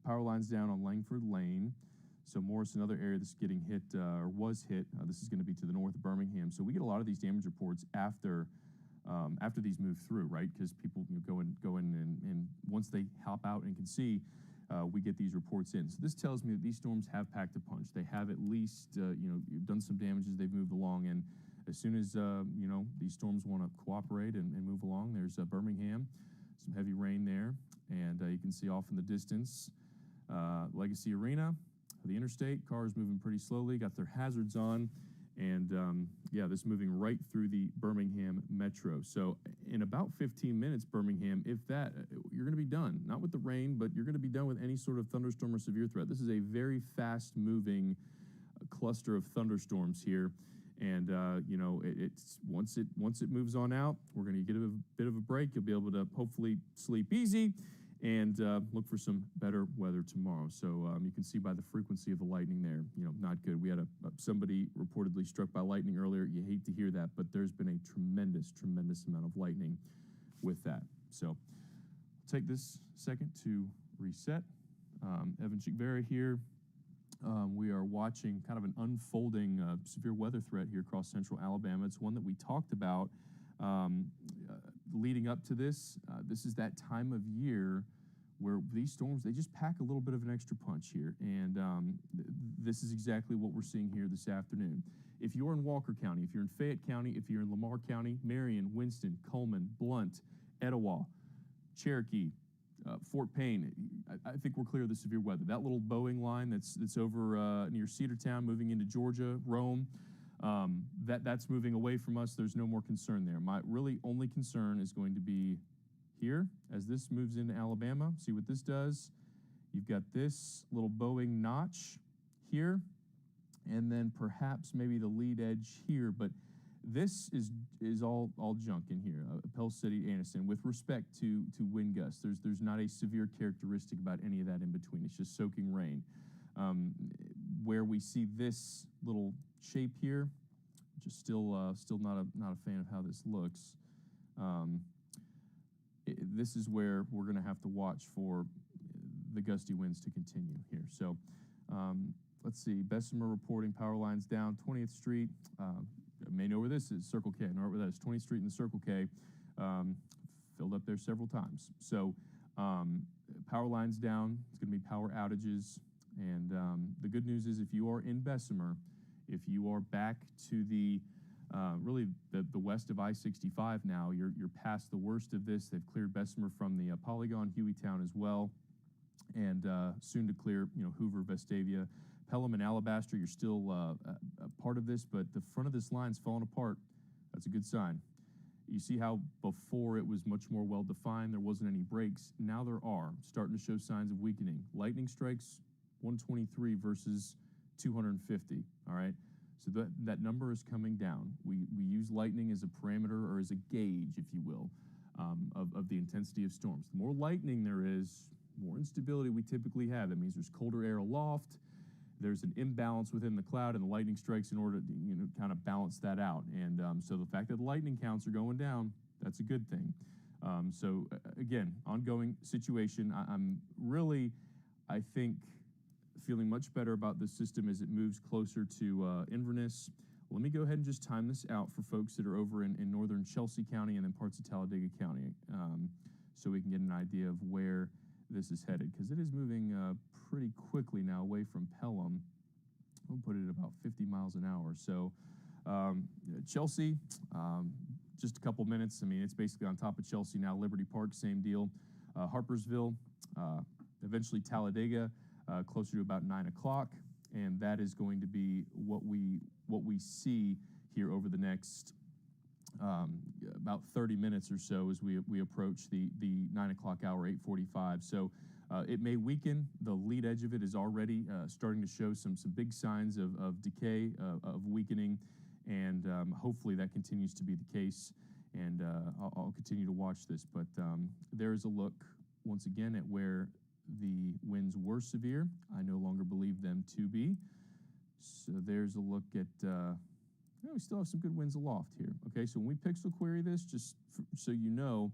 power lines down on Langford Lane. So Morris, another area that's getting hit or was hit. This is going to be to the north of Birmingham. So we get a lot of these damage reports after these move through, right? Because people go in and once they hop out and can see, we get these reports in. So this tells me that these storms have packed a punch. They have at least done some damage as they've moved along. And as soon as these storms want to cooperate and move along, there's Birmingham, some heavy rain there, and you can see off in the distance Legacy Arena, the interstate. Cars moving pretty slowly, got their hazards on. And this moving right through the Birmingham metro. So in about 15 minutes, Birmingham, if that, you're going to be done. Not with the rain, but you're going to be done with any sort of thunderstorm or severe threat. This is a very fast-moving cluster of thunderstorms here. And it's once it moves on out, we're going to get a bit of a break. You'll be able to hopefully sleep easy and look for some better weather tomorrow. So you can see by the frequency of the lightning there, not good. We had somebody reportedly struck by lightning earlier. You hate to hear that, but there's been a tremendous amount of lightning with that. So I'll take this second to reset. Evan Chickvara here. We are watching kind of an unfolding severe weather threat here across central Alabama. It's one that we talked about leading up to this. This is that time of year where these storms, they just pack a little bit of an extra punch here. And this is exactly what we're seeing here this afternoon. If you're in Walker County, if you're in Fayette County, if you're in Lamar County, Marion, Winston, Coleman, Blount, Etowah, Cherokee, Fort Payne, I think we're clear of the severe weather. That little Boeing line that's over near Cedartown, moving into Georgia, Rome, that's moving away from us. There's no more concern there. My really only concern is going to be here as this moves into Alabama. See what this does. You've got this little Boeing notch here, and then perhaps maybe the lead edge here, but this is all junk in here. Pell City, Anniston, with respect to wind gusts, there's not a severe characteristic about any of that in between. It's just soaking rain. Where we see this little shape here, just still not a fan of how this looks. This is where we're going to have to watch for the gusty winds to continue here. So let's see. Bessemer reporting power lines down 20th Street. You may know where this is, Circle K. I know where that is, 20th Street and the Circle K. Filled up there several times. So power lines down. It's going to be power outages. And the good news is if you are in Bessemer, if you are back to the really the west of I-65 now, you're past the worst of this. They've cleared Bessemer from the Polygon, Hueytown as well, and soon to clear Hoover, Vestavia, Pelham, and Alabaster. You're still a part of this, but the front of this line's falling apart. That's a good sign. You see how before it was much more well-defined, there wasn't any breaks. Now there are, starting to show signs of weakening. Lightning strikes 123 versus 250, all right? So that number is coming down. We use lightning as a parameter or as a gauge, if you will, of the intensity of storms. The more lightning there is, more instability we typically have. That means there's colder air aloft, there's an imbalance within the cloud, and the lightning strikes in order to kind of balance that out. And so the fact that the lightning counts are going down, that's a good thing. So again, ongoing situation. I'm really, I think, feeling much better about this system as it moves closer to Inverness. Let me go ahead and just time this out for folks that are over in northern Chelsea County and then parts of Talladega County, so we can get an idea of where this is headed, because it is moving pretty quickly now away from Pelham. We'll put it at about 50 miles an hour. So Chelsea, just a couple minutes. I mean, it's basically on top of Chelsea now. Liberty Park, same deal. Harpersville, eventually Talladega, closer to about 9 o'clock, and that is going to be what we see here over the next about 30 minutes or so as we approach the 9 o'clock hour, 8:45. So it may weaken. The lead edge of it is already starting to show some big signs of decay, of weakening, and hopefully that continues to be the case. And I'll continue to watch this. But there is a look once again at where the winds were severe. I no longer believe them to be. So there's a look at, we still have some good winds aloft here. Okay, so when we pixel query this, just so you know,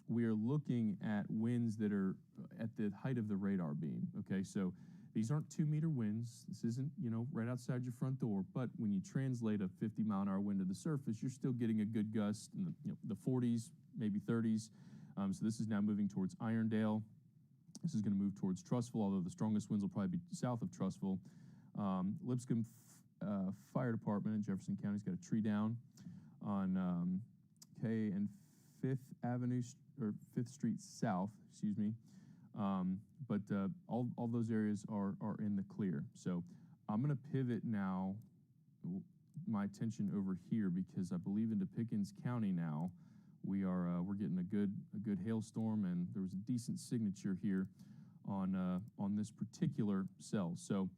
we are looking at winds that are at the height of the radar beam. Okay, so these aren't 2-meter winds. This isn't, right outside your front door. But when you translate a 50-mile-an-hour wind to the surface, you're still getting a good gust in the 40s, maybe 30s. So this is now moving towards Irondale. This is going to move towards Trussville, although the strongest winds will probably be south of Trussville. Lipscomb Fire Department in Jefferson County's got a tree down on K and 5th Avenue or 5th Street South, excuse me. But all those areas are in the clear. So I'm going to pivot now my attention over here because I believe into Pickens County now we're getting a good hailstorm, and there was a decent signature here on this particular cell. So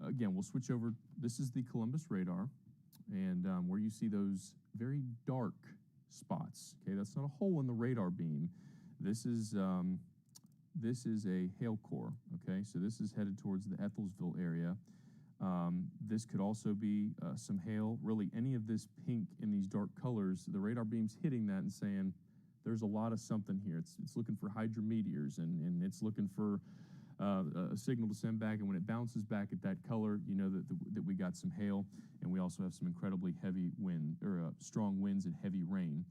again, we'll switch over. This is the Columbus radar, and where you see those very dark spots. Okay, that's not a hole in the radar beam. This is a hail core. Okay, so this is headed towards the Ethelsville area. This could also be some hail. Really, any of this pink in these dark colors, the radar beam's hitting that and saying there's a lot of something here. It's looking for hydrometeors, and it's looking for a signal to send back. And when it bounces back at that color, you know that we got some hail, and we also have some incredibly heavy wind or strong winds and heavy rain.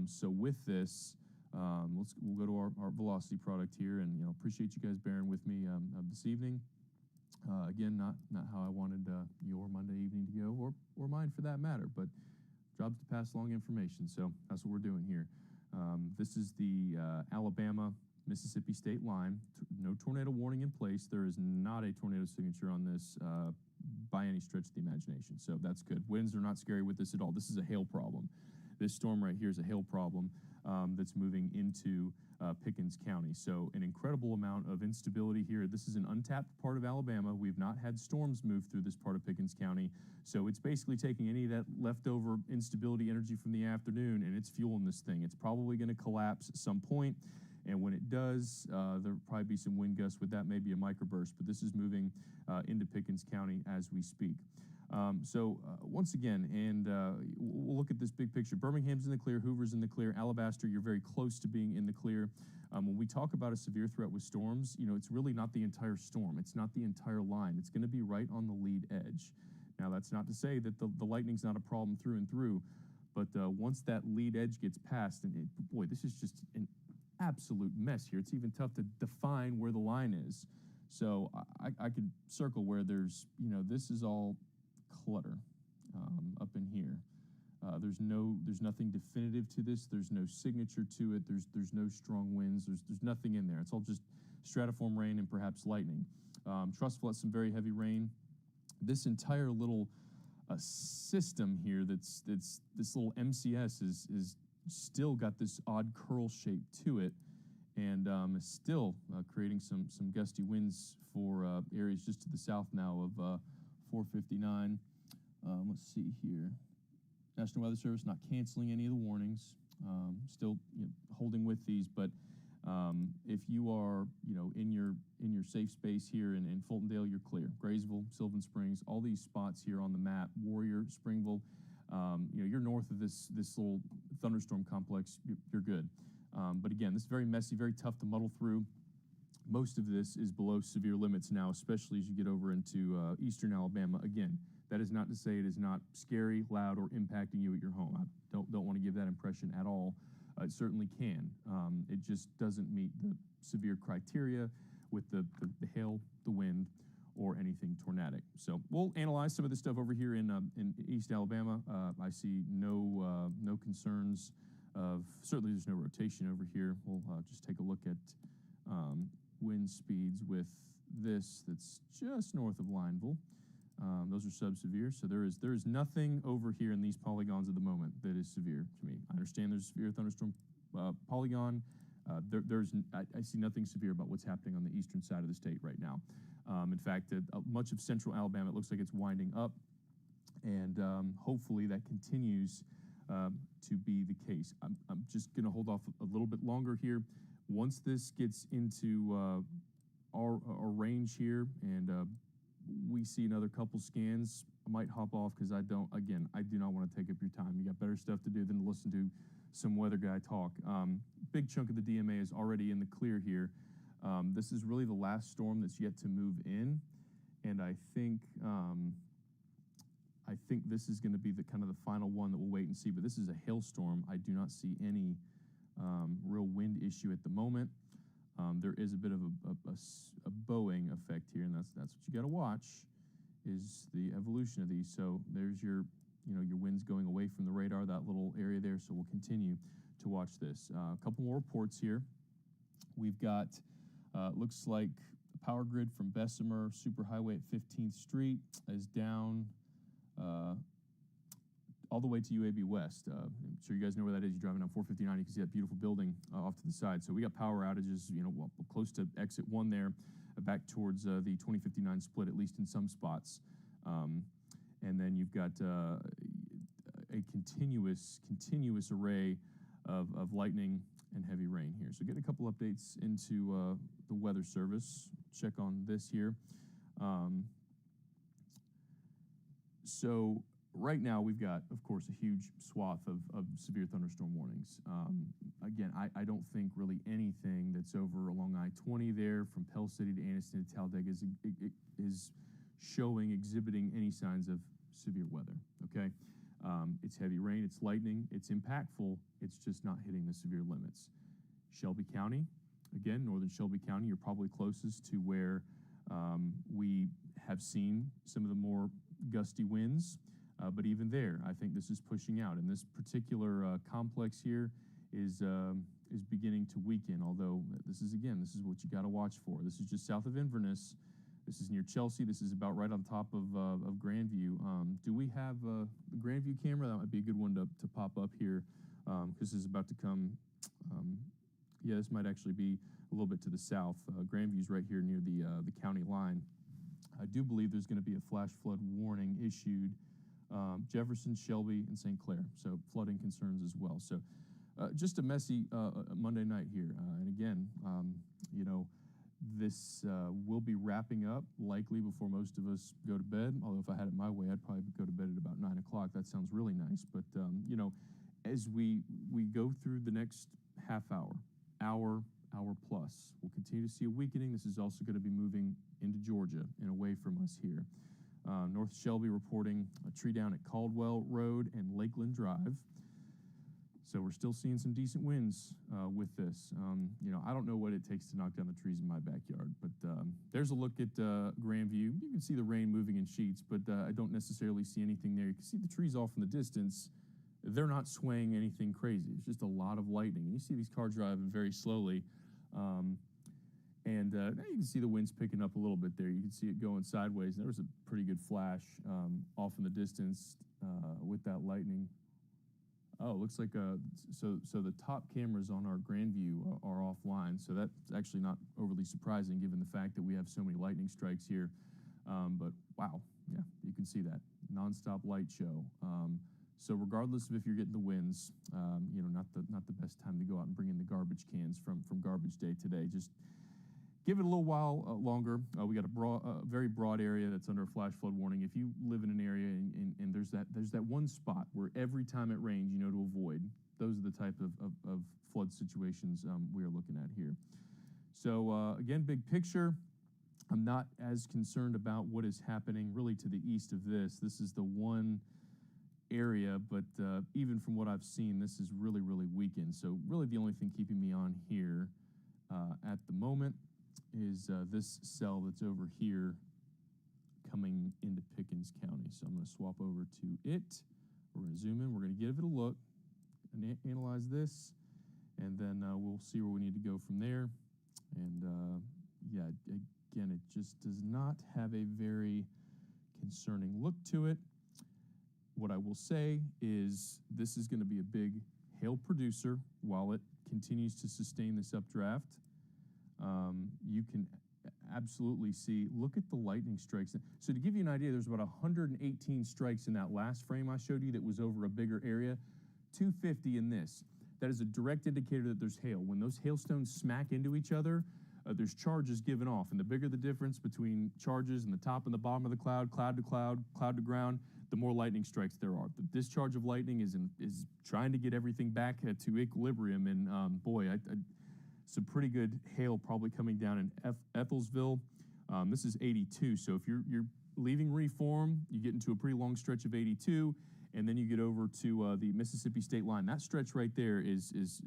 So with this, we'll go to our velocity product here, and appreciate you guys bearing with me this evening. Again, not how I wanted your Monday evening to go, or mine for that matter, but job's to pass along information, so that's what we're doing here. This is the Alabama-Mississippi state line. No tornado warning in place. There is not a tornado signature on this by any stretch of the imagination, so that's good. Winds are not scary with this at all. This is a hail problem. This storm right here is a hail problem that's moving into Pickens County. So an incredible amount of instability here. This is an untapped part of Alabama. We've not had storms move through this part of Pickens County. So it's basically taking any of that leftover instability energy from the afternoon, and it's fueling this thing. It's probably going to collapse at some point, and when it does, there'll probably be some wind gusts with that, maybe a microburst, but this is moving into Pickens County as we speak. Once again, and we'll look at this big picture. Birmingham's in the clear, Hoover's in the clear, Alabaster, you're very close to being in the clear. When we talk about a severe threat with storms, it's really not the entire storm. It's not the entire line. It's going to be right on the lead edge. Now, that's not to say that the lightning's not a problem through and through, but once that lead edge gets passed, and boy, this is just an absolute mess here. It's even tough to define where the line is. So I could circle where there's, this is all clutter up in here. There's nothing definitive to this. There's no signature to it. There's no strong winds. There's nothing in there. It's all just stratiform rain and perhaps lightning. Trussville has some very heavy rain. This entire little system here that's this little MCS is still got this odd curl shape to it, and is still creating some gusty winds for areas just to the south now of 459. Let's see here. National Weather Service not canceling any of the warnings. Still holding with these, but if you are in your safe space here in Fultondale, you're clear. Graysville, Sylvan Springs, all these spots here on the map. Warrior, Springville, you're north of this little thunderstorm complex. You're good. But again, this is very messy, very tough to muddle through. Most of this is below severe limits now, especially as you get over into eastern Alabama. Again, that is not to say it is not scary, loud, or impacting you at your home. I don't want to give that impression at all. It certainly can. It just doesn't meet the severe criteria with the hail, the wind, or anything tornadic. So we'll analyze some of this stuff over here in East Alabama. I see no concerns of, certainly there's no rotation over here. We'll just take a look at wind speeds with this that's just north of Lineville. Those are sub-severe, so there is nothing over here in these polygons at the moment that is severe to me. I understand there's a severe thunderstorm polygon. I see nothing severe about what's happening on the eastern side of the state right now. In fact, much of central Alabama, it looks like it's winding up, and hopefully that continues to be the case. I'm just going to hold off a little bit longer here. Once this gets into our range here, and we see another couple scans, I might hop off because I do not want to take up your time. You got better stuff to do than to listen to some weather guy talk. Big chunk of the DMA is already in the clear here. This is really the last storm that's yet to move in, and I think this is going to be the kind of the final one that we'll wait and see. But this is a hailstorm. I do not see any real wind issue at the moment. There is a bit of a bowing effect here, and that's what you got to watch, is the evolution of these. So there's your winds going away from the radar, that little area there. So we'll continue to watch this. A couple more reports here. We've got looks like the power grid from Bessemer Superhighway at 15th Street is down all the way to UAB West. I'm sure you guys know where that is. You're driving down 459, you can see that beautiful building off to the side. So we got power outages, close to exit 1 there, back towards the 2059 split, at least in some spots. And then you've got a continuous array of lightning and heavy rain here. So getting a couple updates into the Weather Service. Check on this here. So right now we've got, of course, a huge swath of severe thunderstorm warnings. Again, I don't think really anything that's over along I-20 there from Pell City to Anniston to Talladega is exhibiting any signs of severe weather, okay? It's heavy rain, it's lightning, it's impactful, it's just not hitting the severe limits. Shelby County, again, northern Shelby County, you're probably closest to where we have seen some of the more gusty winds, but even there, I think this is pushing out. And this particular complex here is beginning to weaken, although this is what you got to watch for. This is just south of Inverness. This is near Chelsea. This is about right on top of Grandview. Do we have the Grandview camera? That might be a good one to pop up here, because this is about to come. Yeah, this might actually be a little bit to the south. Grandview's right here near the county line. I do believe there's going to be a flash flood warning issued Jefferson, Shelby, and St. Clair. So flooding concerns as well. So just a messy Monday night here. And again, this will be wrapping up likely before most of us go to bed. Although if I had it my way, I'd probably go to bed at about 9 o'clock. That sounds really nice. But as we go through the next half hour plus, we'll continue to see a weakening. This is also going to be moving into Georgia and away from us here. North Shelby reporting a tree down at Caldwell Road and Lakeland Drive. So we're still seeing some decent winds with this. I don't know what it takes to knock down the trees in my backyard, but there's a look at Grandview. You can see the rain moving in sheets, but I don't necessarily see anything there. You can see the trees off in the distance. They're not swaying anything crazy. It's just a lot of lightning. And you see these cars driving very slowly. Now you can see the winds picking up a little bit there. You can see it going sideways. There was a pretty good flash off in the distance with that lightning. Oh, it looks like so the top cameras on our Grandview are offline. So that's actually not overly surprising given the fact that we have so many lightning strikes here. But wow, yeah, you can see that nonstop light show. So regardless of if you're getting the winds, not the best time to go out and bring in the garbage cans from garbage day today. Just give it a little while longer. We got a very broad area that's under a flash flood warning. If you live in an area and there's that one spot where every time it rains, to avoid, those are the type of flood situations we are looking at here. So again, big picture, I'm not as concerned about what is happening really to the east of this. This is the one area, but even from what I've seen, this is really weakened. So really the only thing keeping me on here at the moment is this cell that's over here coming into Pickens County. So I'm going to swap over to it. We're going to zoom in. We're going to give it a look and analyze this, and then we'll see where we need to go from there. And yeah, again, it just does not have a very concerning look to it. What I will say is this is going to be a big hail producer while it continues to sustain this updraft. You can absolutely see, look at the lightning strikes. So to give you an idea, there's about 118 strikes in that last frame I showed you that was over a bigger area, 250 in this. That is a direct indicator that there's hail. When those hailstones smack into each other, there's charges given off, and the bigger the difference between charges and the top and the bottom of the cloud, cloud to cloud, cloud to ground, the more lightning strikes there are. The discharge of lightning is trying to get everything back to equilibrium, and some pretty good hail probably coming down in Ethelsville. This is 82, so if you're leaving Reform, you get into a pretty long stretch of 82, and then you get over to the Mississippi state line. That stretch right there is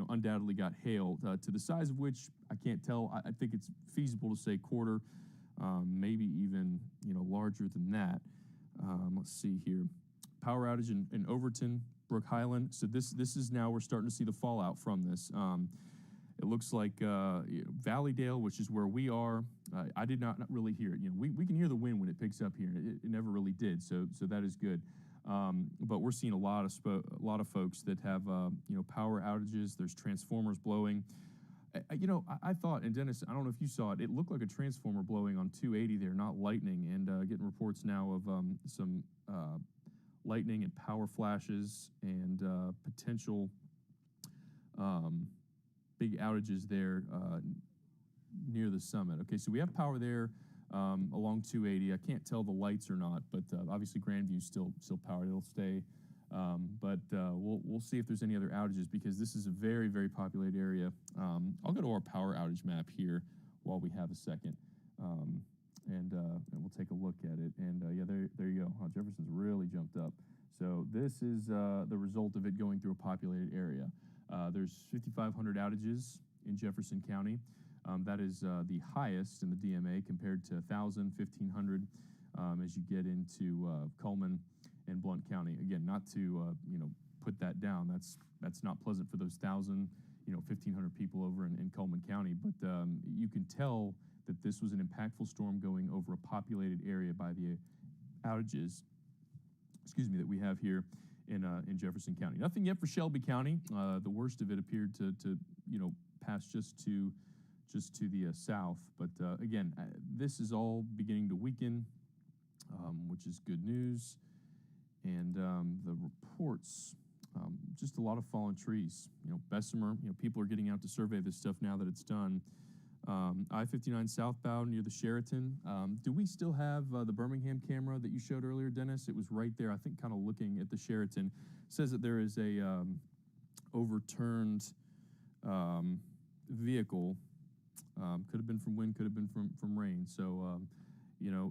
undoubtedly got hail to the size of which I can't tell. I think it's feasible to say quarter, maybe even larger than that. Let's see here. Power outage in Overton, Brook Highland. So this is now we're starting to see the fallout from this. It looks like Valleydale, which is where we are. I did not really hear it. We can hear the wind when it picks up here. It never really did. So that is good. But we're seeing a lot of folks that have power outages. There's transformers blowing. I thought, and Dennis, I don't know if you saw it. It looked like a transformer blowing on 280 there, not lightning. And getting reports now of some lightning and power flashes and potential big outages there near the summit. Okay, so we have power there along 280. I can't tell the lights or not, but obviously Grandview's still powered. It'll stay. But we'll see if there's any other outages, because this is a very, very populated area. I'll go to our power outage map here while we have a second, and we'll take a look at it. And yeah, there you go. Jefferson's really jumped up. So this is the result of it going through a populated area. There's 5,500 outages in Jefferson County. That is the highest in the DMA, compared to 1,000, 1,500 as you get into Cullman and Blount County. Again, not to put that down. That's not pleasant for those 1,000, 1,500 people over in Cullman County. But you can tell that this was an impactful storm going over a populated area by the outages, that we have here in Jefferson County. Nothing yet for Shelby County. The worst of it appeared to pass just to the south. But again, this is all beginning to weaken, which is good news. And the reports, just a lot of fallen trees. Bessemer, people are getting out to survey this stuff now that it's done. I-59 southbound near the Sheraton. Do we still have the Birmingham camera that you showed earlier, Dennis? It was right there, I think, kind of looking at the Sheraton. It says that there is a overturned vehicle. Could have been from wind, could have been from rain. So,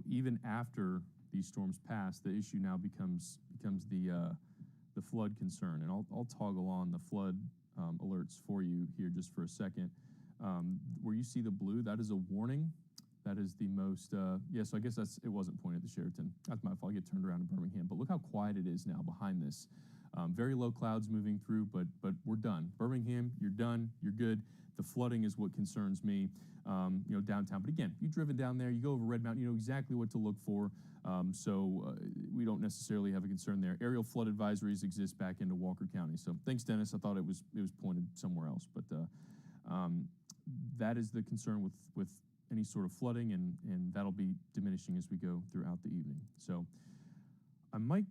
even after these storms pass, the issue now becomes the flood concern. And I'll toggle on the flood alerts for you here just for a second. Where you see the blue, that is a warning. That is the most, so I guess it wasn't pointed at the Sheraton. That's my fault. I get turned around in Birmingham. But look how quiet it is now behind this. Very low clouds moving through, but we're done. Birmingham, you're done. You're good. The flooding is what concerns me, downtown. But again, you've driven down there, you go over Red Mountain, you know exactly what to look for. So we don't necessarily have a concern there. Aerial flood advisories exist back into Walker County. So thanks, Dennis. I thought it was pointed somewhere else. But that is the concern with any sort of flooding, and that'll be diminishing as we go throughout the evening. So I might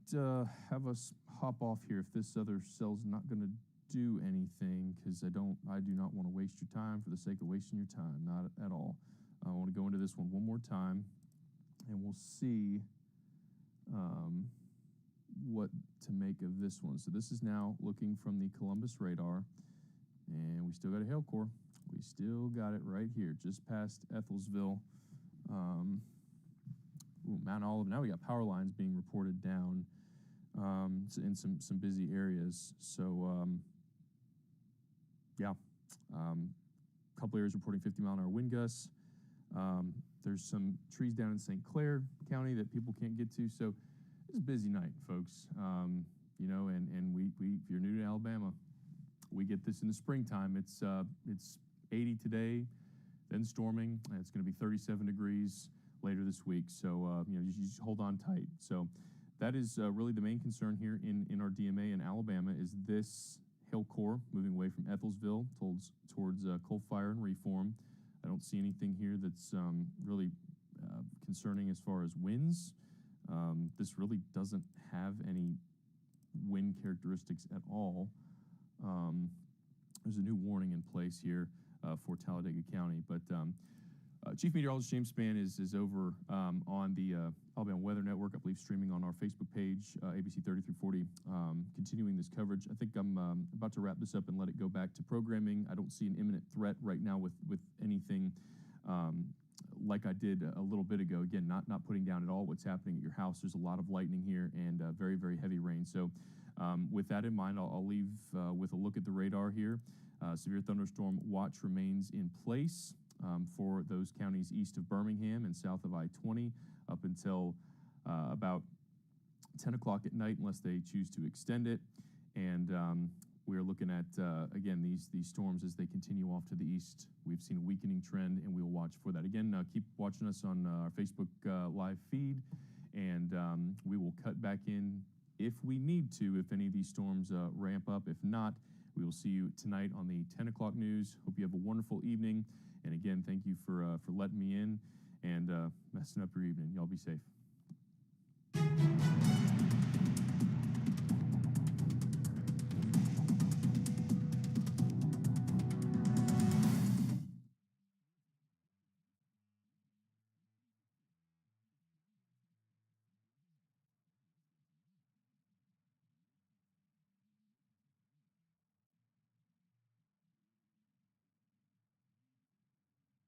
have us hop off here if this other cell's not going to do anything, because I do not want to waste your time for the sake of wasting your time, not at all. I want to go into this one more time, and we'll see what to make of this one. So this is now looking from the Columbus radar, and we still got a hail core. We still got it right here, just past Ethelsville. Mount Olive. Now we got power lines being reported down in some busy areas. So a couple areas reporting 50-mile-an-hour wind gusts. There's some trees down in St. Clair County that people can't get to. So it's a busy night, folks. And we if you're new to Alabama, we get this in the springtime. It's 80 today, then storming. It's going to be 37 degrees later this week. So you just hold on tight. So that is really the main concern here in our DMA in Alabama, is this hail core moving away from Ethelsville towards Coal Fire and Reform. I don't see anything here that's really concerning as far as winds. This really doesn't have any wind characteristics at all. There's a new warning in place here. for Talladega County. But Chief Meteorologist James Spann is over on the Alabama Weather Network, I believe, streaming on our Facebook page, ABC 3340, continuing this coverage. I think I'm about to wrap this up and let it go back to programming. I don't see an imminent threat right now with anything like I did a little bit ago. Again, not putting down at all what's happening at your house. There's a lot of lightning here and very, very heavy rain. So with that in mind, I'll leave with a look at the radar here. Severe thunderstorm watch remains in place for those counties east of Birmingham and south of I-20 up until about 10 o'clock at night, unless they choose to extend it. And we're looking at, again, these storms as they continue off to the east. We've seen a weakening trend, and we'll watch for that. Again, keep watching us on our Facebook live feed, and we will cut back in if we need to, if any of these storms ramp up. If not, we will see you tonight on the 10 o'clock news. Hope you have a wonderful evening. And again, thank you for letting me in and messing up your evening. Y'all be safe.